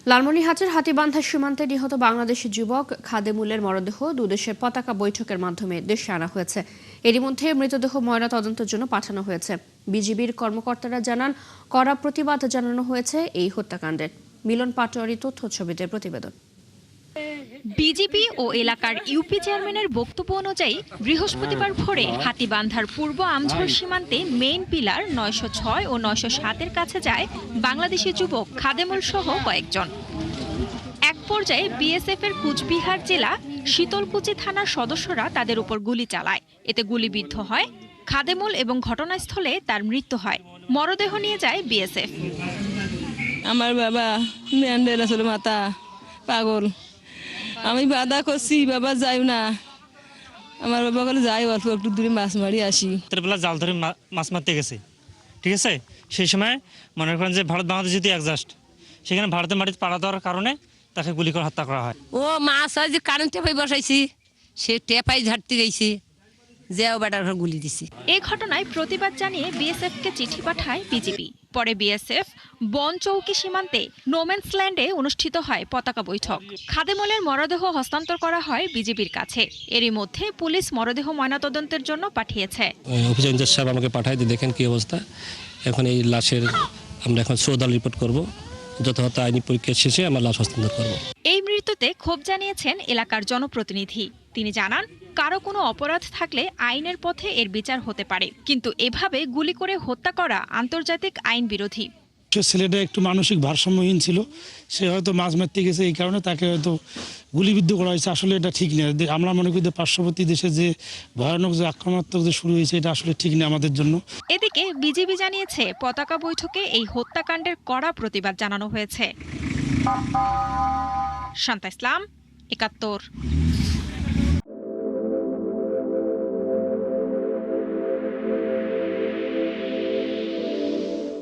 লালমনিরহাটের হাতীবান্ধা সীমান্তে নিহত বাংলাদেশি যুবক খাদেমুলের মরদেহ দুদেশের পতাকা বৈঠকের মাধ্যমে দেশে আনা হয়েছে। এরই মধ্যে মৃতদেহ ময়নাতদন্তের জন্য পাঠানো হয়েছে। বিজিবির কর্মকর্তারা জানান, কড়া প্রতিবাদ জানানো হয়েছে এই হত্যাকাণ্ডের। মিলন পাটোয়ারি তথ্য ছবিতে প্রতিবেদন। বিজিবি ও এলাকার ইউপি চেয়ারম্যানের বক্তব্য অনুযায়ী বৃহস্পতিবার ভোরে হাতীবান্ধার পূর্ব আমঝোর সীমান্তে মেইন পিলার 906 ও 907 এর কাছে যায় বাংলাদেশি যুবক খাদেমুল সহ কয়েকজন। এক পর্যায়ে বিএসএফ এর কুচবিহার জেলা শীতলকুচি থানার সদস্যরা তাদের উপর গুলি চালায়। এতে গুলিবিদ্ধ হয় খাদেমুল এবং ঘটনাস্থলে তার মৃত্যু হয়। মরদেহ নিয়ে যায় বিএসএফ। আমার বাবা ম্যান্ডেল আসলে মাথা পাগল। আমি বাধা করছি, বাবা যাই না। আমার বাবা বলে যাই, অল্প একটু দূরে মাছ মারি আসি। বেলা জাল ধরে মাছ মারতে গেছে, ঠিক আছে। সেই সময় মনে করেন যে ভারত বাংলাদেশ যদি অ্যাডজাস্ট, সেখানে ভারতের মাটিতে পাড়া দেওয়ার কারণে তাকে গুলি করে হত্যা করা হয়। ও মাছ হয় যে কারেন্ট টেপাই বসাইছি, সে টেপাই ঝাড়তে গেছি, যেও বেটার গুলি দিছি। এই ঘটনায় প্রতিবাদ জানিয়ে বিএসএফকে চিঠি পাঠায় বিজিবি। পরে বিএসএফ বনচৌকি সীমান্তে নোম্যান্সল্যান্ডে অনুষ্ঠিত হয় পতাকা বৈঠক। খাদেমুলের মরদেহ হস্তান্তর করা হয় বিজিবির কাছে। এরই মধ্যে পুলিশ মরদেহ ময়নাতদন্তের জন্য পাঠিয়েছে। অফিসার ইনচার্জ সাহেব আমাকে পাঠায় দিয়ে দেখেন কি অবস্থা। এখন এই লাশের আমরা এখন শ্রদ্ধাল রিপোর্ট করব, যথাযথ আইনি পরীক্ষা শেষে আমরা লাশ হস্তান্তর করব। এই মৃত্যুতে ক্ষোভ জানিয়েছেন এলাকার জনপ্রতিনিধি। তিনি জানান, কারো কোনো অপরাধ থাকলে আইনের পথে এর বিচার হতে পারে, কিন্তু এভাবে গুলি করে হত্যা করা আন্তর্জাতিক আইন বিরোধী। ছেলেটা একটু মানসিক ভারসাম্যহীন ছিল, সে হয়তো মাছ মারতে গেছে, এই কারণে তাকে হয়তো গুলিবিদ্ধ করা হয়েছে। আসলে এটা ঠিক না। আমরা মনে করি যে পার্শ্ববর্তী দেশে যে ভয়ানক যে আক্রমণাত্মক যে শুরু হয়েছে, এটা আসলে ঠিক না আমাদের জন্য। এদিকে বিজিবি জানিয়েছে, পতাকা বৈঠকে এই হত্যাকাণ্ডের কড়া প্রতিবাদ জানানো হয়েছে। শান্তা ইসলাম, ৭১।